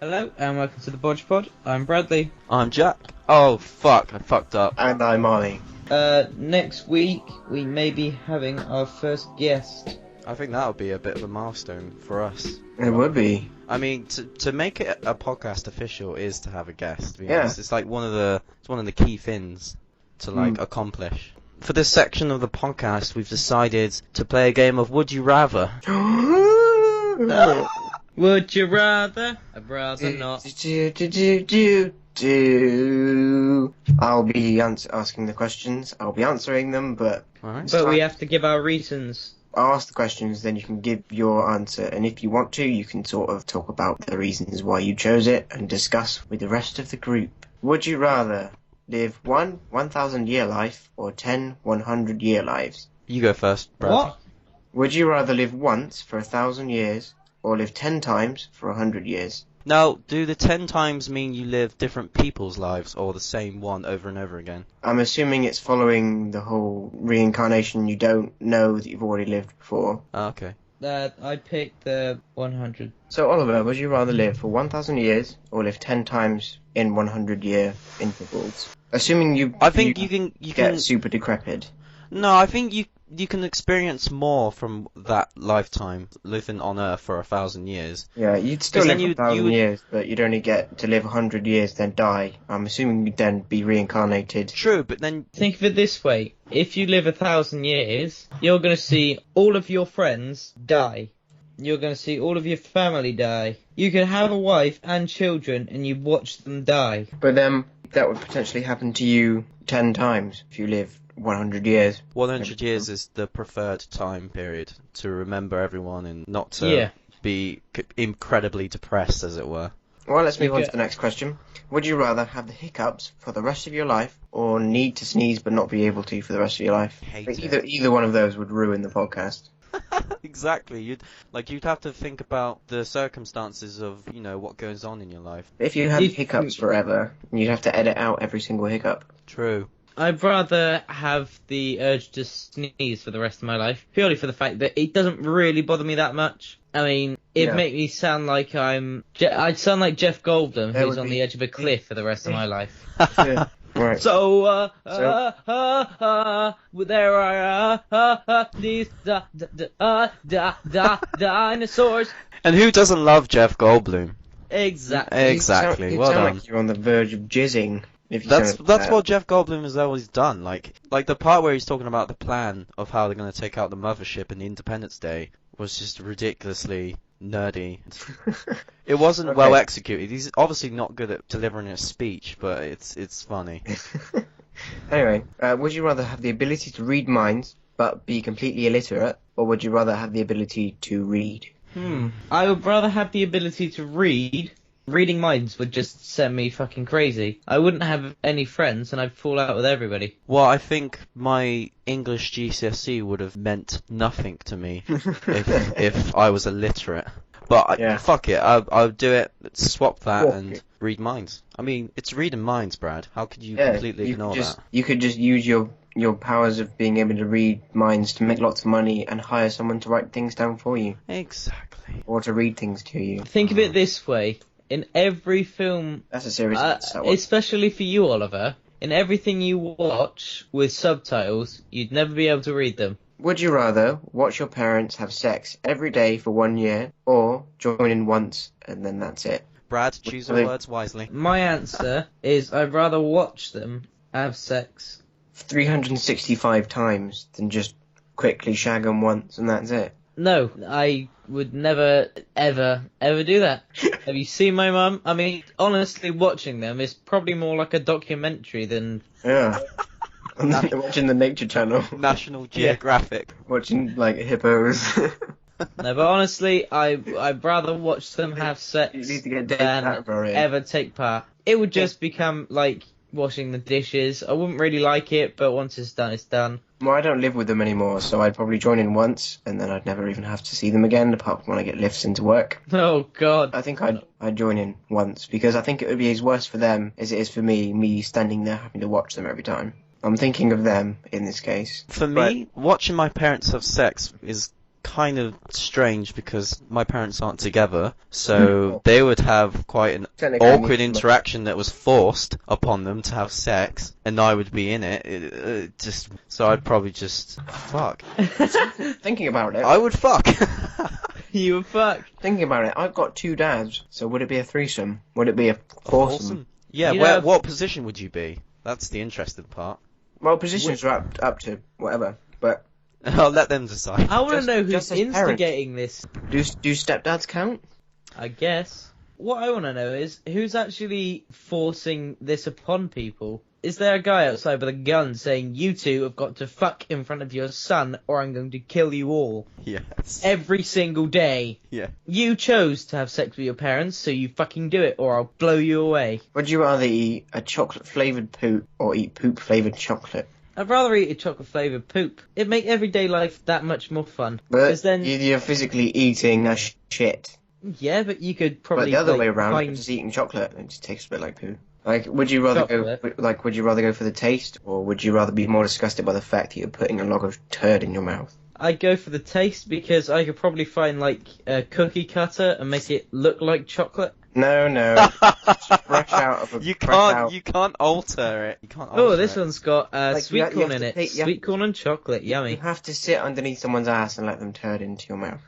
Hello and welcome to the BOJPOD. I'm Bradley. I'm Jack. Oh fuck, I fucked up. And I'm Ollie. Next week we may be having our first guest. I think that would be a bit of a milestone for us. It would be. I mean, to make it a podcast official is to have a guest. To be Yeah. honest. It's like one of the key things to accomplish. For this section of the podcast, we've decided to play a game of Would You Rather. Would you rather? I'd rather not. I'll be asking the questions. I'll be answering them, but Alright. But we have to give our reasons. I'll ask the questions, then you can give your answer, and if you want to, you can sort of talk about the reasons why you chose it and discuss with the rest of the group. Would you rather live one 1,000-year life or 10 100-year lives? You go first, Brad. What? Would you rather live once for 1,000 years or live 10 times for 100 years? Now, do the 10 times mean you live different people's lives or the same one over and over again? I'm assuming it's following the whole reincarnation. You don't know that you've already lived before. Oh, okay. I picked the 100. So, Oliver, would you rather live for 1,000 years or live 10 times in 100-year intervals? Assuming you You get can super decrepit. No, I think you can experience more from that lifetime living on Earth for 1,000 years. Yeah, you'd still 'Cause live then for 1,000 years, but you'd only get to live 100 years, then die. I'm assuming you'd then be reincarnated. True, but then Think of it this way. If you live 1,000 years, you're going to see all of your friends die. You're going to see all of your family die. You could have a wife and children and you watch them die. But then that would potentially happen to you 10 times if you live 100 years. 100 years is the preferred time period to remember everyone and not to be incredibly depressed, as it were. Well, let's move on to the next question. Would you rather have the hiccups for the rest of your life or need to sneeze but not be able to for the rest of your life? Hate I think it. either one of those would ruin the podcast. Exactly. You'd have to think about the circumstances of, what goes on in your life. If you had hiccups forever, you'd have to edit out every single hiccup. True. I'd rather have the urge to sneeze for the rest of my life, purely for the fact that it doesn't really bother me that much. I mean, it'd make me sound like I'd sound like Jeff Goldblum, who's on the edge of a cliff for the rest of my life. Yeah. Right. So, there are these dinosaurs. And who doesn't love Jeff Goldblum? Exactly. Exactly. You Well sound done. like you're on the verge of jizzing. If you That's sound like that. what Jeff Goldblum has always done. Like the part where he's talking about the plan of how they're going to take out the mothership in Independence Day was just ridiculously nerdy. It wasn't Okay. well executed. He's obviously not good at delivering a speech, but it's funny. Anyway, would you rather have the ability to read minds but be completely illiterate, or would you rather have the ability to read? I would rather have the ability to read. Reading minds would just send me fucking crazy. I wouldn't have any friends and I'd fall out with everybody. Well, I think my English GCSE would have meant nothing to me if I was illiterate. But fuck it, I'll do it. Swap that and read minds. I mean, it's reading minds, Brad. How could you completely ignore that? You could just use your powers of being able to read minds to make lots of money and hire someone to write things down for you. Exactly. Or to read things to you. Think of it this way. In every film, That's a serious that one. especially for you, Oliver, in everything you watch with subtitles, you'd never be able to read them. Would you rather watch your parents have sex every day for 1 year, or join in once and then that's it? Brad, choose your words wisely. My answer is I'd rather watch them have sex. 365 times than just quickly shag them once and that's it. No, I would never, ever, ever do that. Have you seen my mum? I mean, honestly, watching them is probably more like a documentary than... Yeah. Watching the Nature Channel. National Geographic. Watching, like, hippos. No, but honestly, I'd rather watch them have sex You need to get Dave than Attenborough in. ever take part. It would just become like washing the dishes. I wouldn't really like it, but once it's done, it's done. Well, I don't live with them anymore, so I'd probably join in once, and then I'd never even have to see them again, apart from when I get lifts into work. Oh, God. I think I'd join in once, because I think it would be as worse for them as it is for me standing there having to watch them every time. I'm thinking of them in this case. For me, watching my parents have sex is kind of strange because my parents aren't together, so they would have quite an awkward interaction that was forced upon them to have sex, and I would be in it. So I'd probably just fuck. Thinking about it, I would fuck. You would fuck. Thinking about it, I've got 2 dads, so would it be a threesome? Would it be a foursome? Yeah, what position would you be? That's the interesting part. Well, positions are up to whatever, but I'll let them decide. I want to know who's instigating this. Do stepdads count? I guess. What I want to know is who's actually forcing this upon people. Is there a guy outside with a gun saying, you two have got to fuck in front of your son or I'm going to kill you all? Yes. Every single day. Yeah. You chose to have sex with your parents, so you fucking do it or I'll blow you away. Would you rather eat a chocolate-flavoured poop or eat poop-flavoured chocolate? I'd rather eat a chocolate-flavoured poop. It'd make everyday life that much more fun. But then you're physically eating a shit. Yeah, but you could probably... But the other way around, you're just eating chocolate and it just tastes a bit like poo. Like, would you rather go for the taste, or would you rather be more disgusted by the fact that you're putting a log of turd in your mouth? I'd go for the taste because I could probably find, like, a cookie cutter and make it look like chocolate. No. Fresh out of a... You can't alter it. You can't alter Oh, this one's got sweet corn in it. Sweet corn and chocolate, yummy. You have to sit underneath someone's ass and let them turd into your mouth.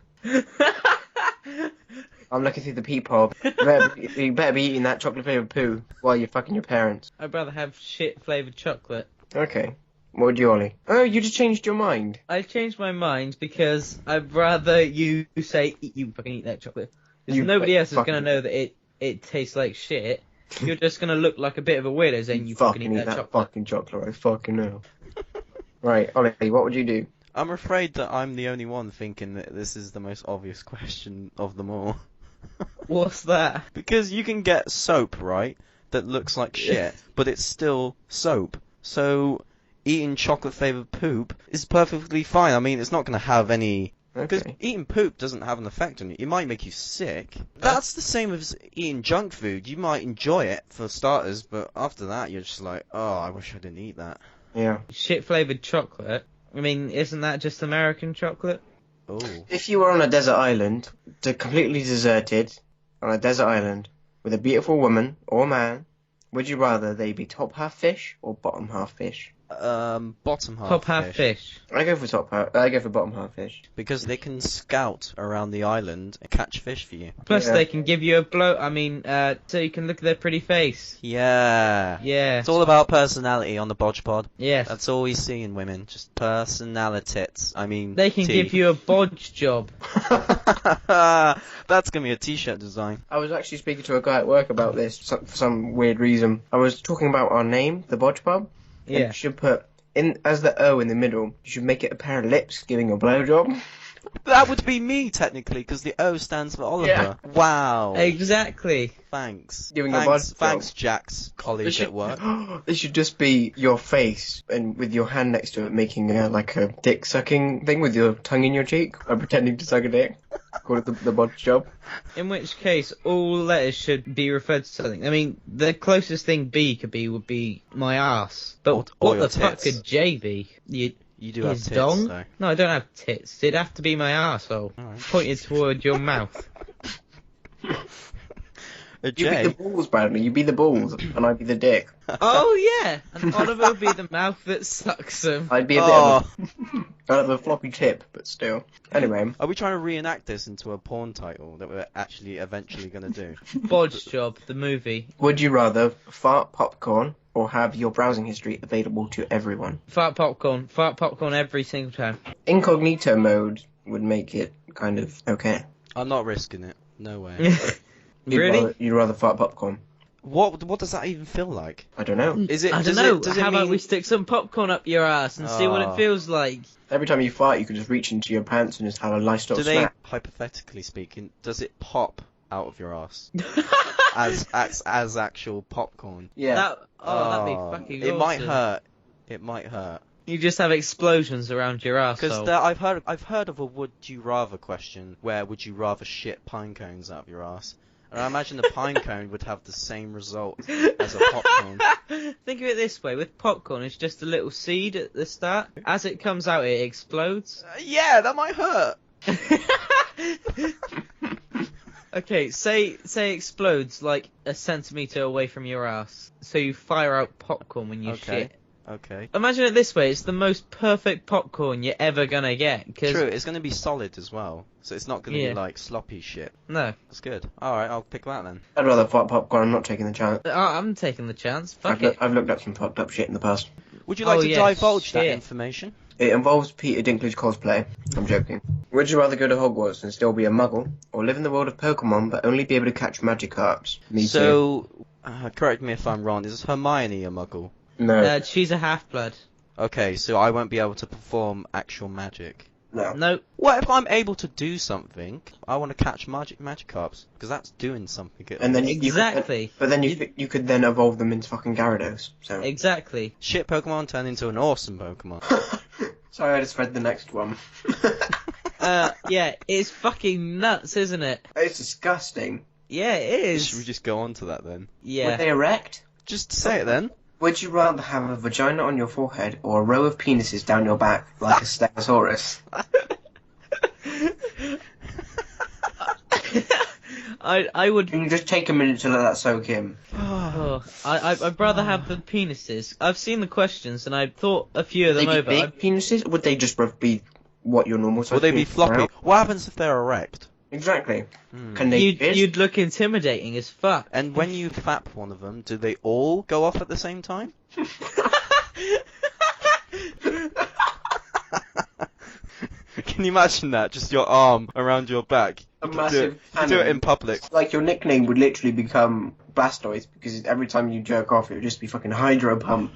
I'm looking through the peephole. You better be eating that chocolate-flavoured poo while you're fucking your parents. I'd rather have shit-flavoured chocolate. Okay. What would you, Ollie? Oh, you just changed your mind. I changed my mind because I'd rather you say, you fucking eat that chocolate. Because nobody else is going to know that it tastes like shit. You're just going to look like a bit of a weirdo saying you fucking eat that chocolate. Fucking chocolate, I fucking know. Right, Ollie, what would you do? I'm afraid that I'm the only one thinking that this is the most obvious question of them all. What's that? Because you can get soap, right, that looks like shit, but it's still soap. So eating chocolate-flavoured poop is perfectly fine. I mean, it's not going to have any... Because eating poop doesn't have an effect on you. It might make you sick. That's the same as eating junk food. You might enjoy it for starters, but after that you're just like, oh, I wish I didn't eat that. Yeah. Shit-flavoured chocolate? I mean, isn't that just American chocolate? Oh. If you were on a desert island, completely deserted, on a desert island, with a beautiful woman or man, would you rather they be top half fish or bottom half fish? Bottom half top half fish. I go for bottom half fish. Because they can scout around the island and catch fish for you. Plus they can give you a blow, so you can look at their pretty face. Yeah. Yeah. It's all about personality on the BOJPOD. Yes. That's all we see in women, just personalities. I mean, they can give you a bodge job. That's gonna be a t-shirt design. I was actually speaking to a guy at work about this for some weird reason. I was talking about our name, the BOJPOD. Yeah. You should put as the O in the middle. You should make it a pair of lips giving a blowjob. That would be me technically, because the O stands for Oliver. Yeah. Wow. Exactly. Thanks. Thanks, Jack's colleague at work. This should just be your face, and with your hand next to it, making like a dick sucking thing with your tongue in your cheek, or pretending to suck a dick. Call it the bodge job. In which case, all letters should be referred to something. I mean, the closest thing B could be would be my ass. But what the fuck could J be? You do have tits, dong? though. No, I don't have tits. It'd have to be my arsehole. Right. Pointed toward your mouth. A You'd be the balls, Bradley. You'd be the balls, and I'd be the dick. Oh, yeah! And Oliver would be the mouth that sucks them. I'd be a bit of kind of a floppy tip, but still. Anyway. Are we trying to reenact this into a porn title that we're actually eventually going to do? Bodge Job, the movie. Would you rather fart popcorn or have your browsing history available to everyone? Fart popcorn. Fart popcorn every single time. Incognito mode would make it kind of okay. I'm not risking it. No way. Really? You'd rather fart popcorn. What does that even feel like? I don't know. Is it? I don't know. How about we stick some popcorn up your ass and see what it feels like? Every time you fart, you can just reach into your pants and just have a nice little snack. Hypothetically speaking, does it pop out of your ass as actual popcorn? Yeah. That'd be fucking awesome. It might hurt. It might hurt. You just have explosions around your ass. Because I've heard of a would you rather question where would you rather shit pine cones out of your ass. And I imagine the pine cone would have the same result as a popcorn. Think of it this way, with popcorn it's just a little seed at the start. As it comes out it explodes. Yeah, that might hurt. Okay, say it explodes like a centimetre away from your ass. So you fire out popcorn when you shit. Okay. Imagine it this way, it's the most perfect popcorn you're ever gonna get. True, it's gonna be solid as well. So it's not gonna be like sloppy shit. No. That's good. Alright, I'll pick that then. I'd rather fart popcorn. I'm not taking the chance. I'm taking the chance. Fuck it. I've looked up some fucked up shit in the past. Would you like to divulge that information? It involves Peter Dinklage cosplay. I'm joking. Would you rather go to Hogwarts and still be a muggle, or live in the world of Pokemon but only be able to catch Magikarps? Me too. Correct me if I'm wrong, is Hermione a muggle? No. She's a half-blood. Okay, so I won't be able to perform actual magic. No. What if I'm able to do something? I want to catch Magikarps, because that's doing something. And then exactly. But then you could then evolve them into fucking Gyarados. So. Exactly. Shit Pokemon turn into an awesome Pokemon. Sorry, I just read the next one. Yeah, it's fucking nuts, isn't it? It's disgusting. Yeah, it is. Should we just go on to that then? Yeah. Would they erect? Just say it then. Would you rather have a vagina on your forehead or a row of penises down your back like a Stegosaurus? I would. Can you just take a minute to let that soak in? I'd rather have the penises. I've seen the questions and I thought a few of them over. Big penises? Or would they just be what your normal size? Would they be floppy? Are? What happens if they're erect? Exactly. Can they? You'd look intimidating as fuck. And when you fap one of them, do they all go off at the same time? Can you imagine that? Just your arm around your back. A massive do it in public. Like your nickname would literally become Blastoise because every time you jerk off, it would just be fucking Hydro Pump.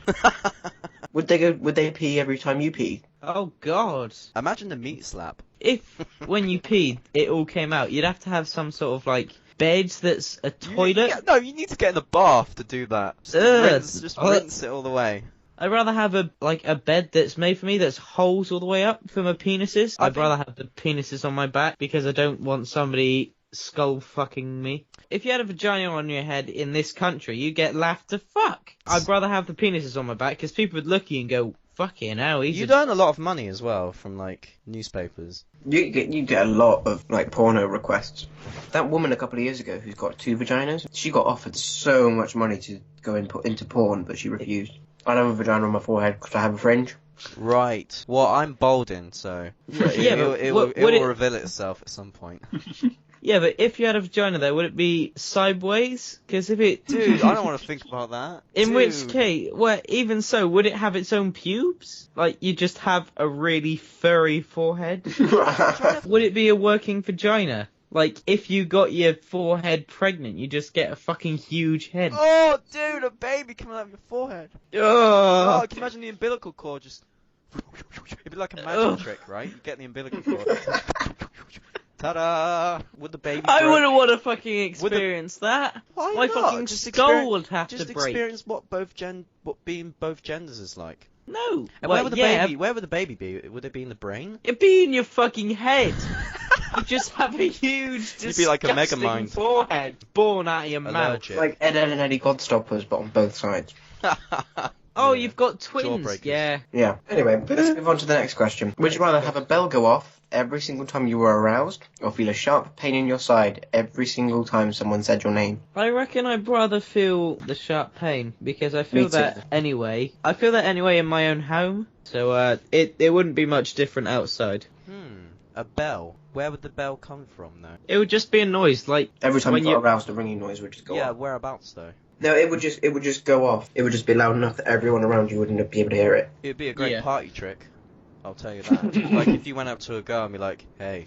Would they pee every time you pee? Oh god. Imagine the meat slap. If when you peed, it all came out, you'd have to have some sort of like bed that's a toilet. You need to get in the bath to do that. Just rinse it all the way. I'd rather have a bed that's made for me that's holes all the way up for my penises. I'd rather have the penises on my back because I don't want somebody skull fucking me. If you had a vagina on your head in this country, you get laughed to fuck. I'd rather have the penises on my back because people would look at you and go, fucking hell, You'd earn a lot of money as well from like newspapers. You get a lot of like porno requests. That woman a couple of years ago who's got 2 vaginas, she got offered so much money to go into porn, but she refused. I don't have a vagina on my forehead because I have a fringe. Right. Well, I'm balding, so it will reveal itself at some point. Yeah, but if you had a vagina there, would it be sideways? Because if it... Dude, I don't want to think about that. In which case, well, even so, would it have its own pubes? Like, you just have a really furry forehead? Would it be a working vagina? Like, if you got your forehead pregnant, you just get a fucking huge head. Oh, dude, a baby coming out of your forehead. Ugh. Oh, can you imagine the umbilical cord just... It'd be like a magic trick, right? You get the umbilical cord. Ta-da! Would the baby... I wouldn't want to fucking experience that. Why My not? fucking skull would have to break. Just experience what being both genders is like. No. And where would the baby be? Would it be in the brain? It'd be in your fucking head. You just have a huge, you'd be like a Megamind forehead born out of your mouth. Like Ed and Eddie Godstoppers, but on both sides. Oh, you've got twins. Yeah. Yeah. Anyway, let's move on to the next question. Would you rather have a bell go off every single time you were aroused, or feel a sharp pain in your side every single time someone said your name? I reckon I'd rather feel the sharp pain, because I feel that anyway. I feel that anyway in my own home, so it wouldn't be much different outside. A bell. Where would the bell come from, though? It would just be a noise, like... Every time you got aroused, a ringing noise would just go off. Yeah, whereabouts, though? No, it would just go off. It would just be loud enough that everyone around you wouldn't be able to hear it. It'd be a great party trick. I'll tell you that. Like, if you went up to a girl and be like, hey,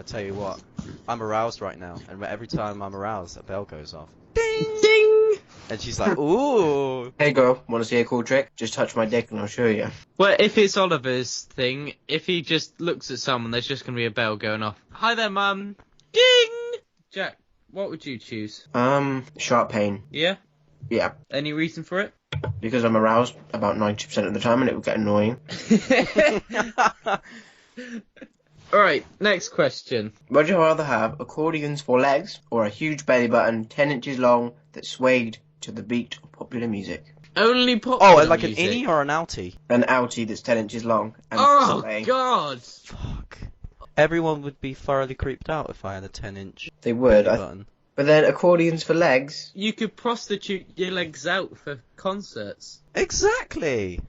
I tell you what, I'm aroused right now, and every time I'm aroused, a bell goes off. Ding! Ding! And she's like, ooh! Hey girl, wanna see a cool trick? Just touch my dick and I'll show you. Well, if it's Oliver's thing, if he just looks at someone, there's just gonna be a bell going off. Hi there, Mum! Ding! Jack, what would you choose? Sharp pain. Yeah? Yeah. Any reason for it? Because I'm aroused about 90% of the time and it would get annoying. Alright, next question. Would you rather have accordions for legs or a huge belly button 10 inches long that swayed to the beat of popular music? Only popular like music. an innie or an outie? An outie that's 10 inches long and Oh, sway. God! Fuck. Everyone would be thoroughly creeped out if I had a 10-inch They would. button. But then accordions for legs. You could prostitute your legs out for concerts. Exactly!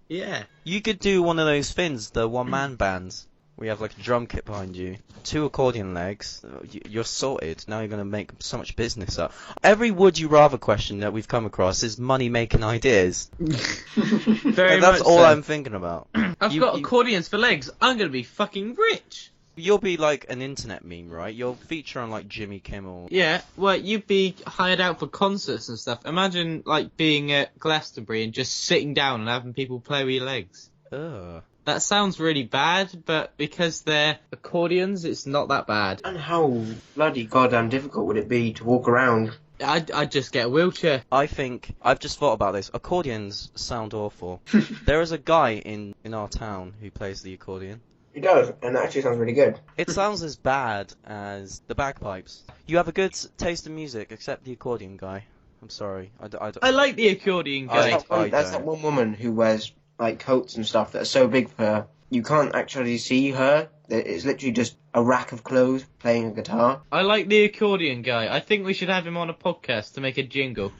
Yeah. You could do one of those things, the one-man bands, where you have like a drum kit behind you, 2 accordion legs, you're sorted. Now you're going to make so much business up. Every would you rather question that we've come across is money-making ideas. Very That's much all so. I'm thinking about. I've got accordions for legs. I'm going to be fucking rich. You'll be like an internet meme, right? You'll feature on like Jimmy Kimmel. Yeah, well, you'd be hired out for concerts and stuff. Imagine, like, being at Glastonbury and just sitting down and having people play with your legs. Ugh. That sounds really bad, but because they're accordions, it's not that bad. And how bloody goddamn difficult would it be to walk around? I'd just get a wheelchair. I think, I've just thought about this. Accordions sound awful. There is a guy in our town who plays the accordion. He does, and that actually sounds really good. It sounds as bad as the bagpipes. You have a good taste in music, except the accordion guy. I'm sorry. I like the accordion guy. That's that one woman who wears like coats and stuff that are so big for her. You can't actually see her. It's literally just a rack of clothes playing a guitar. I like the accordion guy. I think we should have him on a podcast to make a jingle.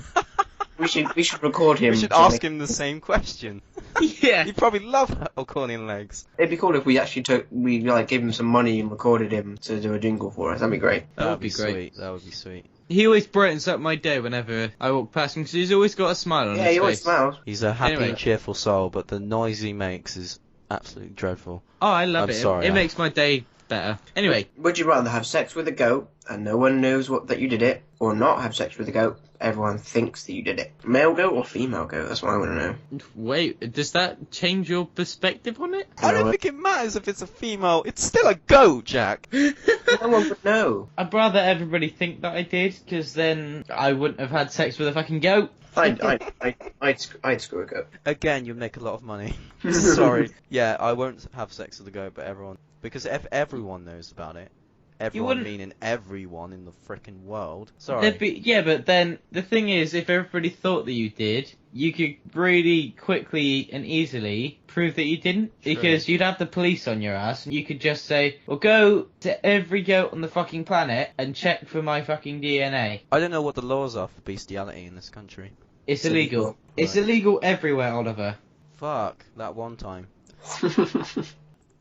We should record him. We should ask him the same question. Yeah. He'd probably love accordion legs. It'd be cool if we actually gave him some money and recorded him to do a jingle for us. That'd be great. That would be great. Sweet. That would be sweet. He always brightens up my day whenever I walk past him because he's always got a smile on his face. Yeah, he always smiles. He's a happy Anyway. and cheerful soul, but the noise he makes is absolutely dreadful. Oh, I love I'm it. sorry, It makes my day better. Anyway. Would you rather have sex with a goat and no one knows that you did it, or not have sex with a goat, everyone thinks that you did it? Male goat or female goat? That's what I want to know. Wait, does that change your perspective on it? I don't think it matters if it's a female. It's still a goat, Jack. No one would know. I'd rather everybody think that I did, because then I wouldn't have had sex with a fucking goat. I'd screw a goat. Again, you'd make a lot of money. Sorry. Yeah, I won't have sex with a goat, but everyone... Because if everyone knows about it, everyone meaning everyone in the frickin' world. Sorry. Yeah, but then the thing is, if everybody thought that you did, you could really quickly and easily prove that you didn't. True. Because you'd have the police on your ass, and you could just say, well, go to every goat on the fucking planet and check for my fucking DNA. I don't know what the laws are for bestiality in this country. It's illegal. It's illegal everywhere, Oliver. Fuck, that one time.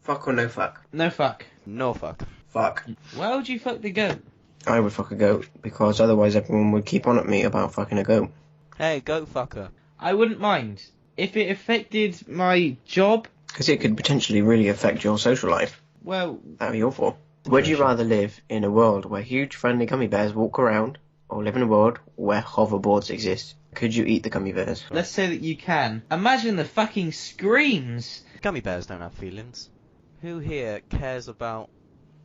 Fuck or no fuck? No fuck. No fuck. Fuck. Why would you fuck the goat? I would fuck a goat, because otherwise everyone would keep on at me about fucking a goat. Hey, goat fucker. I wouldn't mind. If it affected my job... Because it could potentially really affect your social life. Well... That'd be awful. Would you rather live in a world where huge friendly gummy bears walk around, or live in a world where hoverboards exist? Could you eat the gummy bears? Let's say that you can. Imagine the fucking screams! Gummy bears don't have feelings. Who here cares about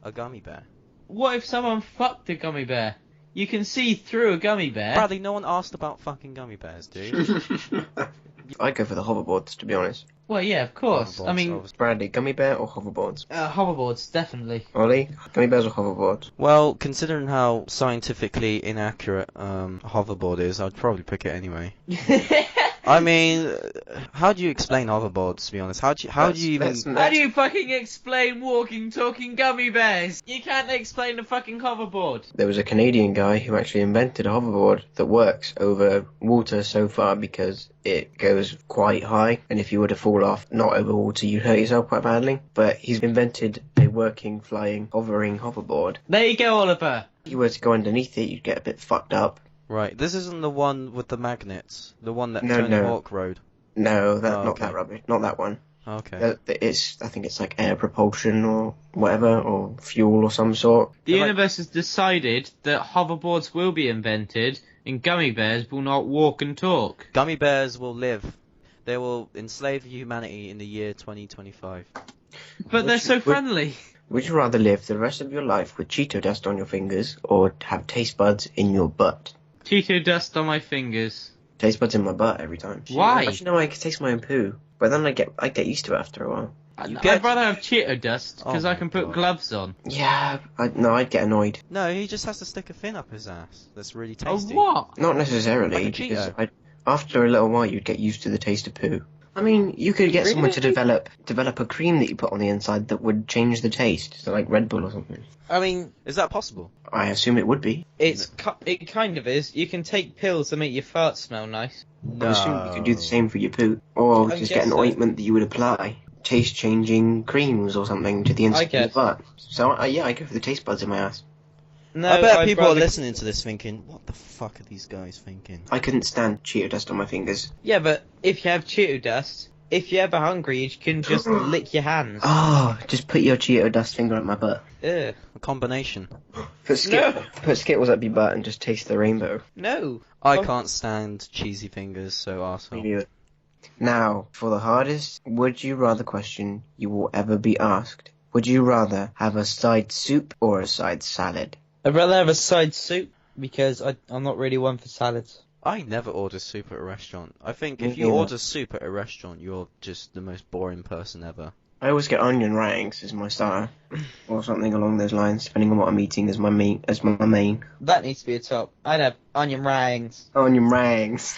a gummy bear? What if someone fucked a gummy bear? You can see through a gummy bear. Bradley, no one asked about fucking gummy bears, dude. I'd go for the hoverboards, to be honest. Well, yeah, of course. Hoverboards, I mean, obviously. Bradley, gummy bear or hoverboards? hoverboards, definitely. Ollie, gummy bears or hoverboards? Well, considering how scientifically inaccurate hoverboard is, I'd probably pick it anyway. I mean, how do you explain hoverboards, to be honest? How do you even... How do you fucking explain walking, talking gummy bears? You can't explain a fucking hoverboard. There was a Canadian guy who actually invented a hoverboard that works over water so far because it goes quite high, and if you were to fall off, not over water, you'd hurt yourself quite badly. But he's invented a working, flying, hovering hoverboard. There you go, Oliver. If you were to go underneath it, you'd get a bit fucked up. Right, this isn't the one with the magnets. The one that Tony Hawk rode. No, not that rubbish. Not that one. Okay. I think it's like air propulsion or whatever, or fuel or some sort. The universe has decided that hoverboards will be invented and gummy bears will not walk and talk. Gummy bears will live. They will enslave humanity in the year 2025. But they're so friendly. Would you rather live the rest of your life with Cheeto dust on your fingers, or have taste buds in your butt? Cheeto dust on my fingers. Taste buds in my butt every time. Why? Actually, no, I can taste my own poo, but then I get used to it after a while. I'd rather have Cheeto dust, because I can put gloves on. Yeah, I'd get annoyed. No, he just has to stick a fin up his ass. That's really tasty. Oh, what? Not necessarily, Like a because after a little while you'd get used to the taste of poo. I mean, you could get someone to Really? develop a cream that you put on the inside that would change the taste, so like Red Bull or something. I mean, Is that possible? I assume it would be. it kind of is. You can take pills that make your farts smell nice. I assume you could do the same for your poo, or I just guess get an so. ointment that you would apply, taste-changing creams or something to the inside of your guess. butt. So yeah, I go for the taste buds in my ass. No, I bet I'd people are rather- listening to this thinking, what the fuck are these guys thinking? I couldn't stand Cheeto dust on my fingers. Yeah, but if you have Cheeto dust, if you're ever hungry, you can just lick your hands. Oh, just put your Cheeto dust finger up my butt. Ugh. A combination. Put Skittles up your butt and just taste the rainbow. No. I Oh. can't stand cheesy fingers, so arsehole. Maybe. Now, for the hardest would you rather question you will ever be asked. Would you rather have a side soup or a side salad? I'd rather have a side soup because I'm not really one for salads. I never order soup at a restaurant. I think Me if you neither. order soup at a restaurant, you're just the most boring person ever. I always get onion rings as my starter, or something along those lines, depending on what I'm eating as my main. That needs to be a top. I'd have onion rings. Onion rings.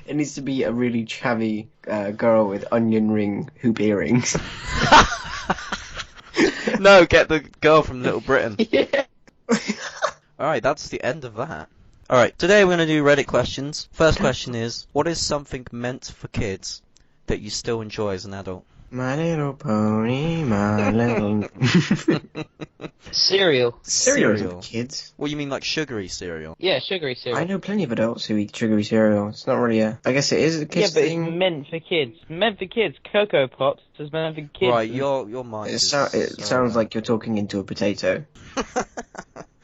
It needs to be a really chavvy girl with onion ring hoop earrings. No, get the girl from Little Britain. Yeah. Alright, that's the end of that. Alright, today we're going to do Reddit questions. First question is, what is something meant for kids that you still enjoy as an adult? My little pony, my little... Cereal. Cereal isn't for kids. What, you mean like sugary cereal? Yeah, sugary cereal. I know plenty of adults who eat sugary cereal. It's not really a... I guess it is a Yeah, kid's but thing. it's meant for kids. Meant for kids. Cocoa Pops is meant for kids. Right, your mind It is sounds like you're talking into a potato.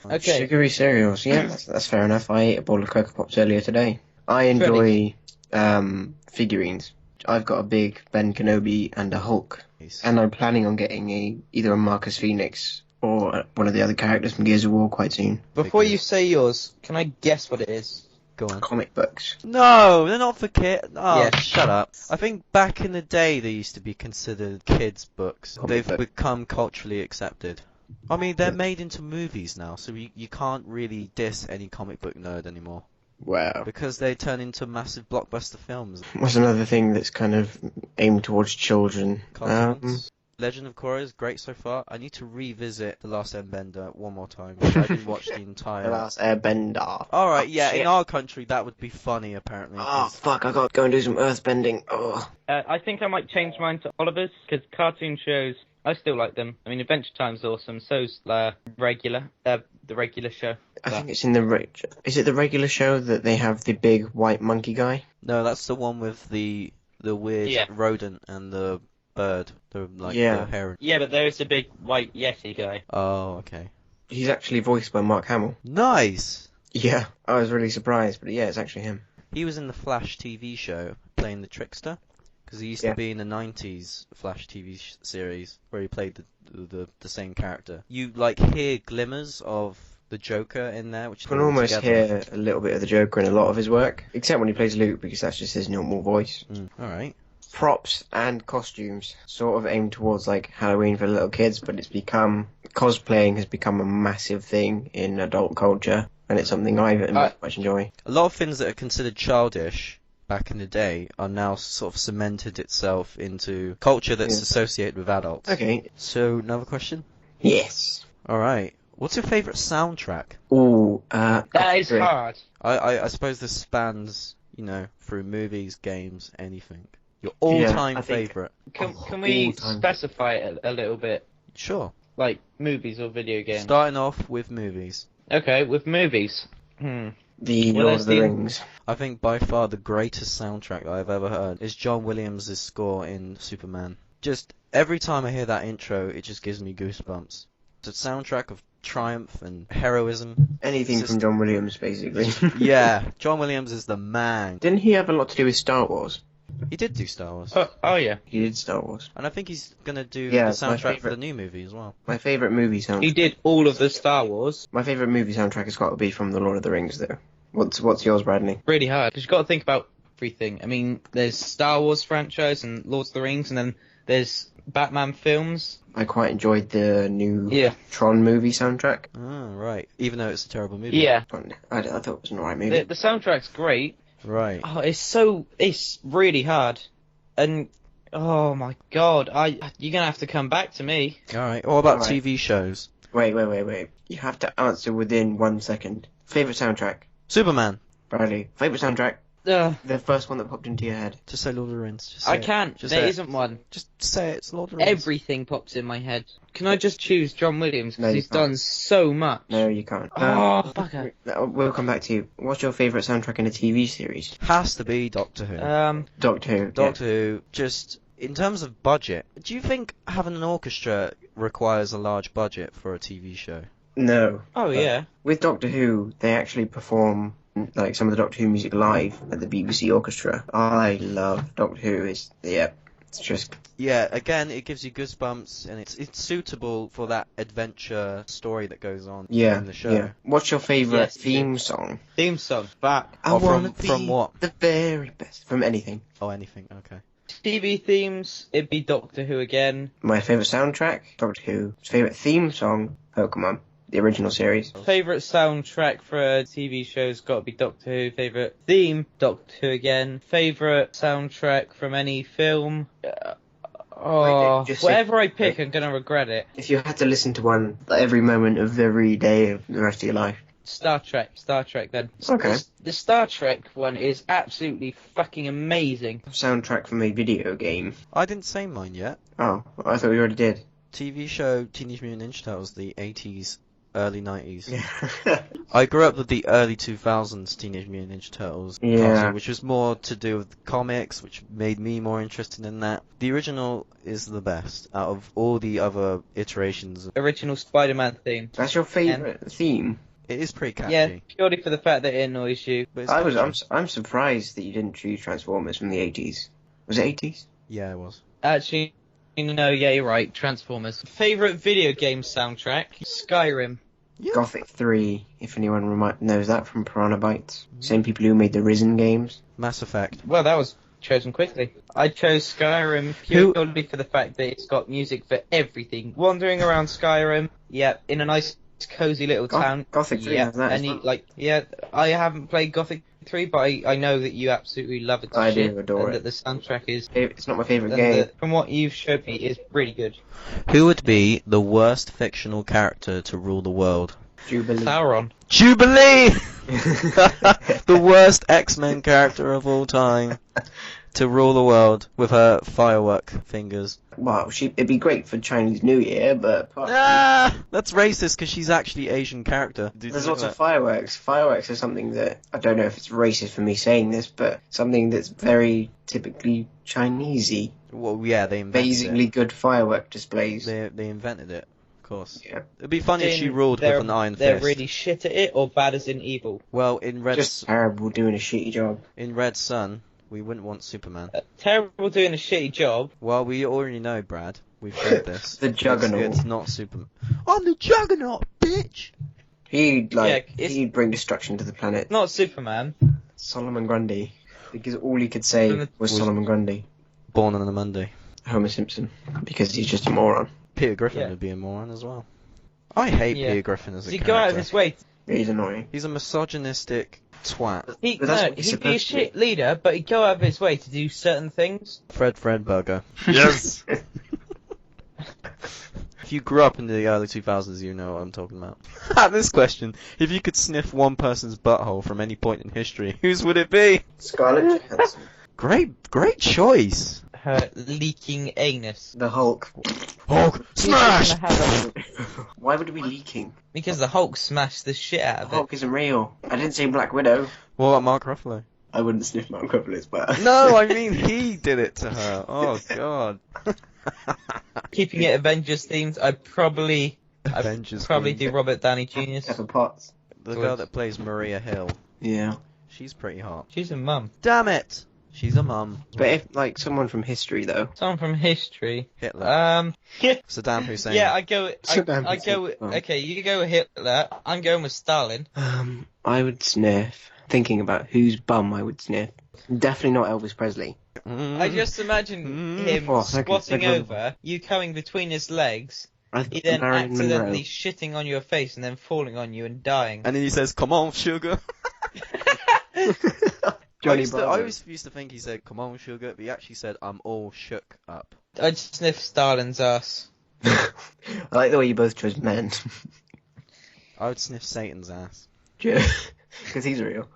Okay. Sugary cereals, yeah, that's fair enough. I ate a bowl of Cocoa Pops earlier today. I enjoy figurines. I've got a big Ben Kenobi and a Hulk, and I'm planning on getting either a Marcus Phoenix or one of the other characters from Gears of War quite soon. Before you say yours, can I guess what it is? Go on. Comic books. No, they're not for kids. Oh, Yeah. shut up. I think back in the day they used to be considered kids' books. Comic They've book. become culturally accepted. I mean, they're made into movies now, so you can't really diss any comic book nerd anymore. Wow. Because they turn into massive blockbuster films. What's another thing that's kind of aimed towards children? Cartoons. Legend of Korra is great so far. I need to revisit The Last Airbender one more time. I didn't watch the The entire... Last Airbender. Alright, yeah, shit. in our country that would be funny apparently. Oh 'cause- fuck! I gotta go and do some earthbending. Oh. I think I might change mine to Oliver's, because cartoon shows, I still like them. I mean, Adventure Time's awesome, so's the regular show. I think it's in the is it the regular show that they have the big white monkey guy? No, that's the one with the weird Yeah. rodent and the bird. The Yeah. heron. Yeah, but there is a big white Yeti guy. Oh, okay. He's actually voiced by Mark Hamill. Nice! Yeah, I was really surprised, but yeah, it's actually him. He was in the Flash TV show playing the Trickster. Because he used Yeah. to be in the 90s Flash TV series where he played the same character. You hear glimmers of the Joker in there, which You can almost hear a little bit of the Joker in a lot of his work, except when he plays Luke, because that's just his normal voice. Alright. Props and costumes sort of aimed towards Halloween for little kids, but cosplaying has become a massive thing in adult culture, and it's something I very much enjoy. A lot of things that are considered childish back in the day are now sort of cemented itself into culture that's associated with adults. Okay. So, another question? Yes. Alright. What's your favourite soundtrack? Ooh, That is hard. I suppose this spans, through movies, games, anything. Your all-time I think- favourite. Can we all-time. specify it a little bit? Sure. Like movies or video games? Starting off with movies. Okay, with movies. The Well, Lord there's of the the- Rings. I think by far the greatest soundtrack that I've ever heard is John Williams' score in Superman. Just every time I hear that intro, it just gives me goosebumps. It's a soundtrack of triumph and heroism. Anything It's from just- John Williams, basically. Yeah, John Williams is the man. Didn't he have a lot to do with Star Wars? He did do Star Wars. Oh yeah. He did Star Wars. And I think he's gonna do Yeah, the it's my soundtrack for favourite. the new movie as well. My favourite movie soundtrack. He did all of the Star Wars. My favourite movie soundtrack has got to be from The Lord of the Rings, though. What's yours, Bradley? Really hard, because you've got to think about everything. I mean, there's Star Wars franchise and Lord of the Rings, and then there's Batman films. I quite enjoyed the new Yeah. Tron movie soundtrack. Oh, right. Even though it's a terrible movie. Yeah. I thought it was an alright movie. The soundtrack's great, Right. Oh, it's really hard. And, oh my god, you're gonna have to come back to me. Alright, what about Alright. TV shows? Wait. You have to answer within 1 second. Favourite soundtrack? Superman. Bradley. Favourite soundtrack? Ugh, The first one that popped into your head. Just say Lord of the Rings. Just say I it. can't, Just there say it. isn't one. Just say it, it's Lord of the Rings. Everything pops in my head. Can I just choose John Williams? No, Because you he's can't. done so much. No, you can't. Oh, bugger. We'll come back to you. What's your favourite soundtrack in a TV series? Has to be Doctor Who. Doctor Who. Doctor Who, just in terms of budget, do you think having an orchestra requires a large budget for a TV show? No. Oh, yeah. With Doctor Who, they actually perform like some of the Doctor Who music live at the BBC Orchestra. I love Doctor Who. It's just Yeah, again, it gives you goosebumps, and it's suitable for that adventure story that goes on in the show. Yeah. What's your favourite Yes, theme song? Theme song, back. I Oh, wanna from be what? the very best. From anything. Oh, anything, okay. TV themes, it'd be Doctor Who again. My favourite soundtrack, Doctor Who. Favourite theme song, Pokemon. The original series. Favourite soundtrack for a TV show's got to be Doctor Who. Favourite theme, Doctor Who again. Favourite soundtrack from any film. Just Whatever I pick, I'm gonna regret it. If you had to listen to one like, every moment of every day of the rest of your life. Star Trek then. Okay. The Star Trek one is absolutely fucking amazing. Soundtrack from a video game. I didn't say mine yet. Oh, I thought we already did. TV show Teenage Mutant Ninja Turtles, the 80s, early 90s. Yeah. I grew up with the early 2000s Teenage Mutant Ninja Turtles cartoon, which was more to do with comics, which made me more interested in that. The original is the best out of all the other iterations. Original Spider-Man theme. That's your favourite theme? It is pretty catchy. Yeah, purely for the fact that it annoys you. But it's catchy. I'm surprised that you didn't choose Transformers from the 80s. Was it 80s? Yeah, it was. Actually, no, yeah, you're right. Transformers. Favourite video game soundtrack? Skyrim. Yeah. Gothic 3, if anyone knows that from Piranha Bytes. Same people who made the Risen games. Mass Effect. Well, that was chosen quickly. I chose Skyrim purely for the fact that it's got music for everything. Wandering around Skyrim, yeah, in a nice, cozy little town. Gothic 3 yeah, has that as well. I haven't played Gothic 3, but I know that you absolutely love it. I shit, do adore and it. that the soundtrack is. It's not my favourite game. From what you've showed me, is really good. Who would be the worst fictional character to rule the world? Jubilee. Sauron. Jubilee! The worst X-Men character of all time to rule the world with her firework fingers. Well, it'd be great for Chinese New Year, but That's racist because she's actually Asian character. there's lots of fireworks. Fireworks are something that, I don't know if it's racist for me saying this, but something that's very typically Chinesey. Well, yeah, they invented Amazingly it. good firework displays. They invented it, of course. Yeah. It'd be funny if she ruled with an iron They're fist. really shit at it, or bad as in evil. Well, in Just terrible doing a shitty job. Red Sun, we wouldn't want Superman. Terrible doing a shitty job. Well, we already know, Brad. We've heard this. The Juggernaut. It's not Superman. I'm the Juggernaut, bitch! He'd bring destruction to the planet. Not Superman. Solomon Grundy. Because all he could say was Solomon Grundy. Born on a Monday. Homer Simpson. Because he's just a moron. Peter Griffin would be a moron as well. I hate Peter Griffin as a Does he character. go out of his way? He's annoying. He's a misogynistic twat. He'd But that's what be he's a supposed to be. shit leader, but he'd go out of his way to do certain things. Fredburger. Yes! If you grew up in the early 2000s, you know what I'm talking about. This question. If you could sniff one person's butthole from any point in history, whose would it be? Scarlett Johansson. Great choice. Her leaking anus. The Hulk. Hulk, smash! Why would it be leaking? Because the Hulk smashed the shit out The of it. Hulk isn't real. I didn't say Black Widow. What about Mark Ruffalo? I wouldn't sniff Mark Ruffalo's butt. No, I mean he did it to her. Oh god. Keeping it Avengers themed, I'd probably Avengers do Robert Downey Jr.'s. Pepper Potts. The girl that plays Maria Hill. Yeah. She's pretty hot. She's a mum. Damn it! She's a mum. But if, like, someone from history, though. Someone from history. Hitler. Saddam Hussein. Yeah, I go. Saddam I go. Hussein. Okay, you go with Hitler. I'm going with Stalin. I would sniff. Thinking about whose bum I would sniff. Definitely not Elvis Presley. I just imagine him Oh, squatting okay. over, you coming between his legs, I he then Marilyn accidentally Monroe. shitting on your face and then falling on you and dying. And then he says, "Come on, sugar." Johnny I Bravo. always used to think he said, "Come on, sugar," but he actually said, "I'm all shook up." I'd sniff Stalin's ass. I like the way you both chose men. I would sniff Satan's ass. Because he's real.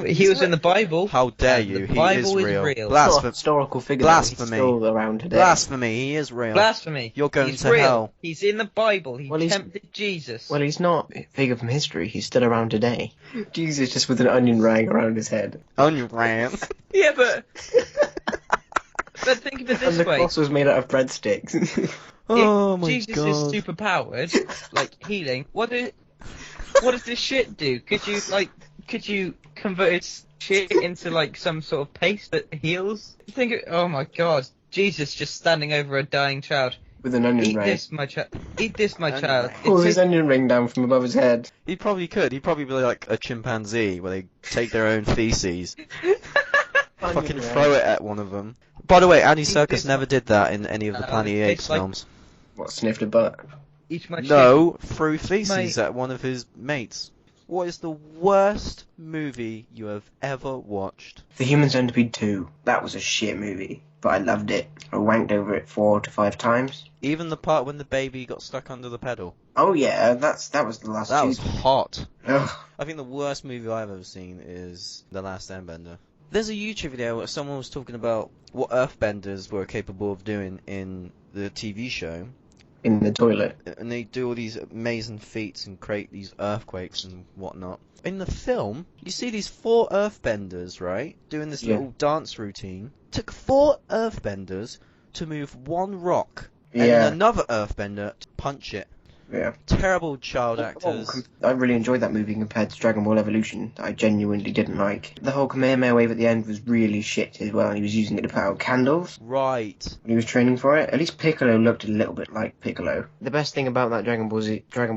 He was in the Bible. How dare and you? The He Bible is real. He's not a historical figure. Blasphemy. He's still around today. Blasphemy. He is real. Blasphemy. You're going He's to real. hell. He's in the Bible. He Well, he's- tempted Jesus. Well, he's not a figure from history. He's still around today. Jesus just with an onion rag around his head. Onion ram. Yeah, but think of it And this the way. cross was made out of breadsticks. Oh If my Jesus god. is super powered, like healing, what does this shit do? Could you convert its shit into like some sort of paste that heals? Oh my god, Jesus just standing over a dying child. With an onion Eat rag. this, my child. Eat this, my Onion child. rag. Pull It's his onion ring down from above his head. He probably could. He'd probably be like a chimpanzee where they take their own feces, fucking throw it at one of them. By the way, Andy Serkis this- never did that in any of the Planet of the Apes it's like- films. What, sniffed a butt? Eat my No, threw feces Mate. at one of his mates. What is the worst movie you have ever watched? The Human Centipede 2. That was a shit movie, but I loved it. I wanked over it 4 to 5 times. Even the part when the baby got stuck under the pedal. Oh yeah, that was the last That two. was hot. Ugh. I think the worst movie I've ever seen is The Last Airbender. There's a YouTube video where someone was talking about what earthbenders were capable of doing in the TV show. In the toilet. And they do all these amazing feats and create these earthquakes and whatnot. In the film, you see these 4 earthbenders, right, doing this Yeah. little dance routine. Took 4 earthbenders to move 1 rock, and Yeah. then another earthbender to punch it. Yeah. Terrible child actors. I really enjoyed that movie compared to Dragon Ball Evolution. That I genuinely didn't like. The whole Kamehameha wave at the end was really shit as well. He was using it to put out candles Right. when he was training for it. At least Piccolo looked a little bit like Piccolo. The best thing about that Dragon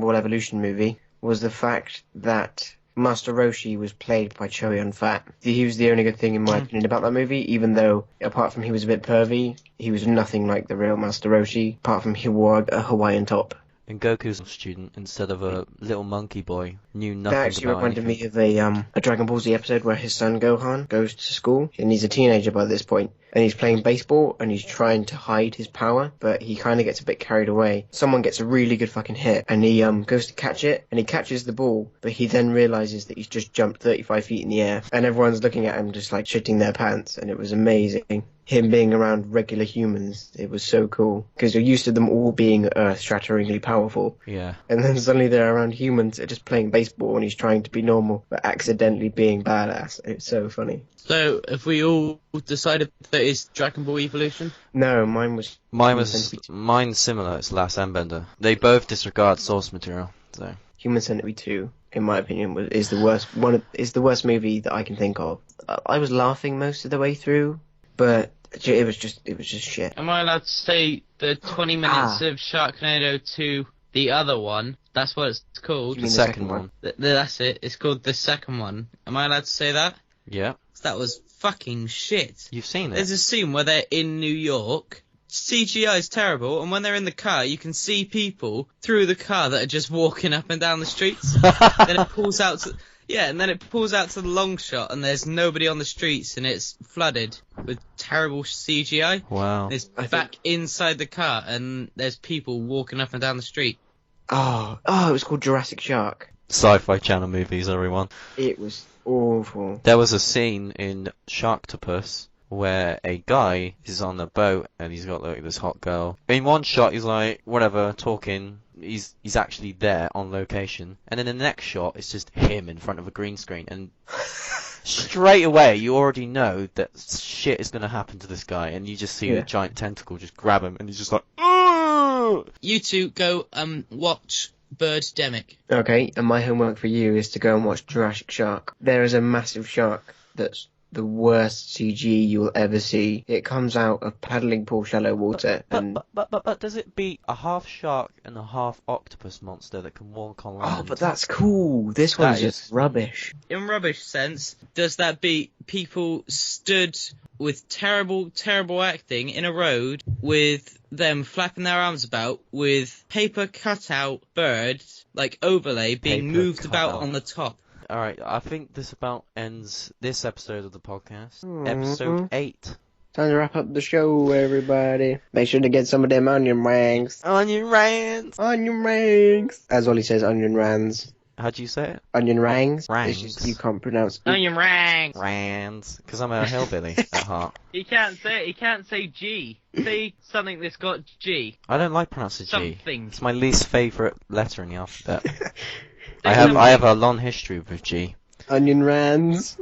Ball Evolution movie was the fact that Master Roshi was played by Chow Yun-fat. He was the only good thing in my opinion about that movie, even though, apart from he was a bit pervy, he was nothing like the real Master Roshi, apart from he wore a Hawaiian top. And Goku's a student instead of a little monkey boy. Knew nothing That actually about reminded anything. me of a Dragon Ball Z episode where his son Gohan goes to school, and he's a teenager by this point, and he's playing baseball, and he's trying to hide his power, but he kind of gets a bit carried away. Someone gets a really good fucking hit, and he goes to catch it, and he catches the ball, but he then realizes that he's just jumped 35 feet in the air, and everyone's looking at him just like shitting their pants, and it was amazing. Him being around regular humans, it was so cool, because you're used to them all being earth-shatteringly powerful. Yeah. And then suddenly they're around humans that are just playing baseball and he's trying to be normal, but accidentally being badass. It's so funny. So, have we all decided that it's Dragon Ball Evolution? No, mine was... Mine's similar. It's Last Airbender. They both disregard source material. So Human Centipede 2, in my opinion, is the worst movie that I can think of. I was laughing most of the way through, but it was just shit. Am I allowed to say the 20 minutes of Sharknado 2, the other one? That's what it's called. You the mean second one. That's it. It's called the second one. Am I allowed to say that? Yeah. That was fucking shit. You've seen There's it. a scene where they're in New York. CGI is terrible, and when they're in the car, you can see people through the car that are just walking up and down the streets. Then it pulls out to... Yeah, and then it pulls out to the long shot, and there's nobody on the streets, and it's flooded with terrible CGI. Wow. It's back inside the car, and there's people walking up and down the street. Oh, it was called Jurassic Shark. Sci-Fi Channel movies, everyone. It was awful. There was a scene in Sharktopus where a guy is on a boat and he's got like this hot girl. In one shot, he's like whatever talking. He's actually there on location, and in the next shot, it's just him in front of a green screen. And straight away, you already know that shit is gonna happen to this guy, and you just see the giant tentacle just grab him, and he's just like, "Ugh!" You two go watch Birdemic. Okay, and my homework for you is to go and watch Jurassic Shark. There is a massive shark that's the worst CG you will ever see. It comes out of paddling pool shallow water, and But does it beat a half shark and a half octopus monster that can walk on land? oh, but that's cool. This one's That just rubbish. In rubbish sense, does that beat people stood with terrible, terrible acting in a road with them flapping their arms about with paper cutout birds, like overlay, being Paper moved about cutout. on the top? Alright, I think this about ends this episode of the podcast. Episode 8. Time to wrap up the show, everybody. Make sure to get some of them onion rings. Onion rings! Onion rings! As Ollie says, onion rands. How do you say it? Onion rings? Rangs. It's just you can't pronounce it. Onion rings! Rands. Because I'm a hillbilly at heart. He can't say G. Say something that's got G. I don't like pronouncing G. Something. It's my least favourite letter in the alphabet. I have a long history with G. Onion rands.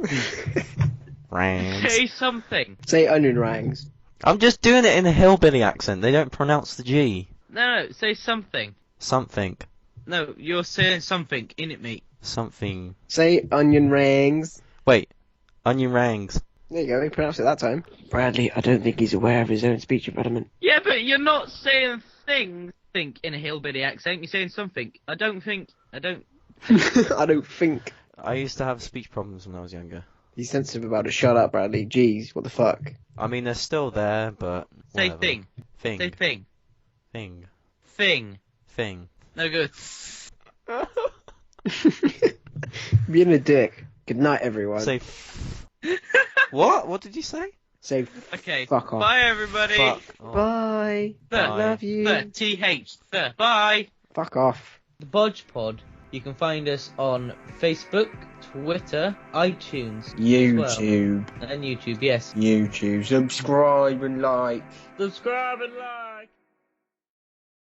Rands. Say something. Say onion rings. I'm just doing it in a hillbilly accent. They don't pronounce the G. No, say something. Something. No, you're saying something, innit, mate? Something. Say onion rings. Wait. Onion rings. There you go, he pronounced it that time. Bradley, I don't think he's aware of his own speech impediment. Yeah, but you're not saying things, think, in a hillbilly accent. You're saying something. I don't think. I don't think. I used to have speech problems when I was younger. He's sensitive about it. Shut up, Bradley. Jeez, what the fuck? I mean, they're still there, but Say whatever. thing. Thing. Say thing. Thing. Thing. Thing. No good. Being a dick. Good night, everyone. Say What? What did you say? Say Okay. fuck off. Bye, everybody. Fuck. Oh. Bye. Bye. Love you. TH. Bye. Fuck off. The BOJPOD. You can find us on Facebook, Twitter, iTunes, YouTube. and YouTube. Yes. YouTube. Subscribe and like. Subscribe and like.